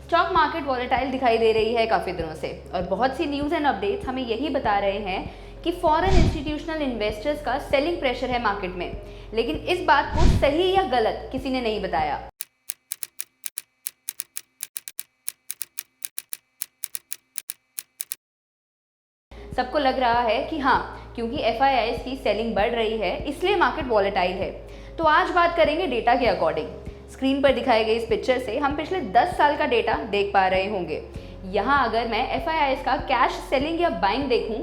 Stock market volatile दिखाई दे रही है काफ़ी दिनों से और बहुत सी न्यूज़ एंड अपडेट्स हमें यही बता रहे हैं कि फॉरेन इंस्टीट्यूशनल इन्वेस्टर्स का सेलिंग प्रेशर है मार्केट में। लेकिन इस बात को सही या गलत किसी ने नहीं बताया। सबको लग रहा है कि हाँ, क्योंकि एफआईआईज़ की सेलिंग बढ़ रही है इसलिए मार्केट वॉलेटाइल है। तो आज बात करेंगे डेटा के अकॉर्डिंग। स्क्रीन पर दिखाई गई इस पिक्चर से हम पिछले 10 साल का डेटा देख पा रहे होंगे। यहाँ अगर मैं एफआईआईज़ का कैश सेलिंग या बाइंग देखूं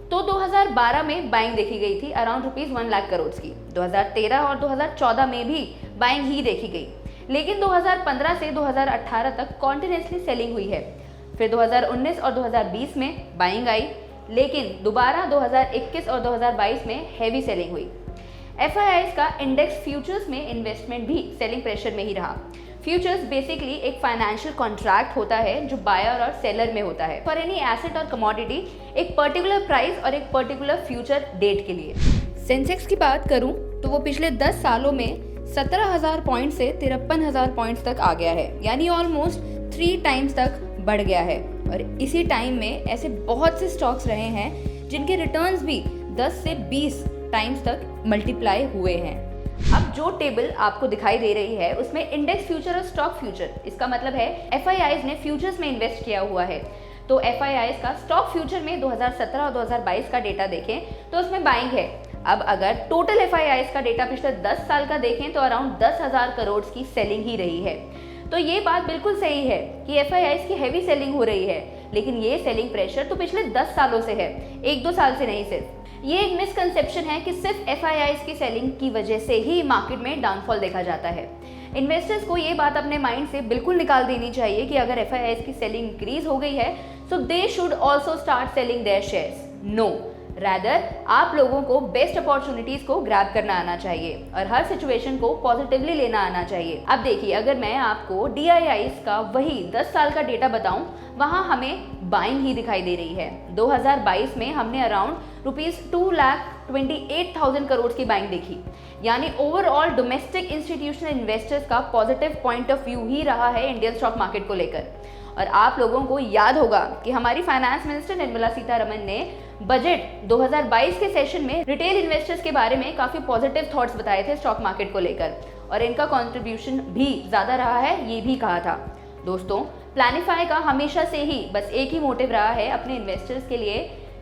तो 2012 में बाइंग देखी गई थी अराउंड ₹1 लाख करोड़ की। 2013 और 2014 में भी बाइंग ही देखी गई, लेकिन 2015 से 2018 तक कॉन्टिन्यूसली सेलिंग हुई है। फिर 2019 और 2020 में बाइंग आई, लेकिन दोबारा 2021 और 2022 में हैवी सेलिंग हुई। एफआईआईज़ का इंडेक्स फ्यूचर्स में इन्वेस्टमेंट भी सेलिंग प्रेशर में ही रहा। फ्यूचर्स बेसिकली एक फाइनेंशियल कॉन्ट्रैक्ट होता है जो बायर और सेलर में होता है फॉर एनी एसेट और कमोडिटी, एक पर्टिकुलर प्राइस और एक पर्टिकुलर फ्यूचर डेट के लिए। सेंसेक्स की बात करूं तो वो पिछले 10 सालों में 17,000 पॉइंट से 53,000 पॉइंट्स तक आ गया है, यानी ऑलमोस्ट 3 टाइम्स तक बढ़ गया है। और इसी टाइम में ऐसे बहुत से स्टॉक्स रहे हैं जिनके रिटर्न्स भी 10 से 20 टाइम्स तक मल्टीप्लाई हुए हैं। अब जो टेबल आपको दिखाई दे रही है उसमें इंडेक्स फ्यूचर और स्टॉक फ्यूचर, इसका मतलब है एफआईआईज़ ने फ्यूचर्स में इन्वेस्ट किया हुआ है। तो एफआईआईज़ का स्टॉक फ्यूचर में 2017 और 2022 का डेटा देखें तो उसमें बाइंग है। अब अगर टोटल एफआईआईज़ का डेटा पिछले 10 साल का देखें तो अराउंड 10,000 करोड़ की सेलिंग ही रही है। तो ये बात बिल्कुल सही है कि एफआईआईज़ की हैवी सेलिंग हो रही है, लेकिन ये सेलिंग प्रेशर तो पिछले 10 सालों से है, 1-2 साल से नहीं। सिर्फ ये एक मिसकंसेप्शन है कि सिर्फ एफआईआईज़ की सेलिंग की वजह से ही मार्केट में डाउनफॉल देखा जाता है। इन्वेस्टर्स को ये बात अपने माइंड से बिल्कुल निकाल देनी चाहिए कि अगर एफआईआईज़ की सेलिंग इंक्रीज हो गई है so they should also start selling their shares. No, rather आप लोगों को बेस्ट अपॉर्चुनिटीज को ग्रैब करना आना चाहिए और हर सिचुएशन को पॉजिटिवली लेना आना चाहिए। अब देखिए, अगर मैं आपको डीआईआईज़ का वही 10 साल का डेटा बताऊं, वहां हमें बाइंग ही दिखाई दे रही है। 2022 में हमने अराउंड ₹2,28,000 करोड़ की बाइंग देखी, यानी ओवरऑल डोमेस्टिक इंस्टीट्यूशनल इन्वेस्टर्स का पॉजिटिव पॉइंट ऑफ व्यू ही रहा है इंडियन स्टॉक मार्केट को लेकर। और आप लोगों को याद होगा कि हमारी फाइनेंस मिनिस्टर निर्मला सीतारमण ने बजट 2022 के सेशन में रिटेल इन्वेस्टर्स के बारे में काफ़ी पॉजिटिव थॉट्स बताए थे स्टॉक मार्केट को लेकर, और इनका कंट्रीब्यूशन भी ज़्यादा रहा है, ये भी कहा था। दोस्तों, प्लानिफाई का हमेशा से ही बस एक ही मोटिव रहा है अपने इन्वेस्टर्स के लिए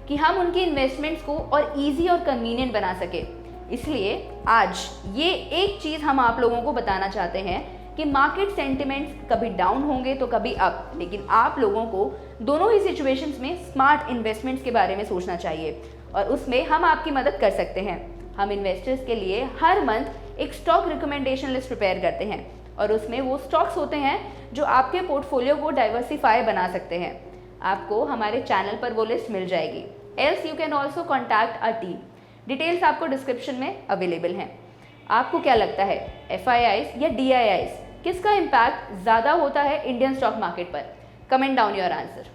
कि हम उनकी इन्वेस्टमेंट्स को और ईजी और कन्वीनियंट बना सके। इसलिए आज ये एक चीज़ हम आप लोगों को बताना चाहते हैं कि मार्केट सेंटिमेंट्स कभी डाउन होंगे तो कभी अप, लेकिन आप लोगों को दोनों ही सिचुएशंस में स्मार्ट इन्वेस्टमेंट्स के बारे में सोचना चाहिए और उसमें हम आपकी मदद कर सकते हैं। हम इन्वेस्टर्स के लिए हर मंथ एक स्टॉक रिकमेंडेशन लिस्ट प्रिपेयर करते हैं और उसमें वो स्टॉक्स होते हैं जो आपके पोर्टफोलियो को डाइवर्सिफाई बना सकते हैं। आपको हमारे चैनल पर वो लिस्ट मिल जाएगी। Else you can also contact a team. Details आपको डिस्क्रिप्शन में अवेलेबल हैं। आपको क्या लगता है, एफआईआईज़ या डीआईआईज़, किसका इम्पैक्ट ज़्यादा होता है इंडियन स्टॉक मार्केट पर? Comment down your answer.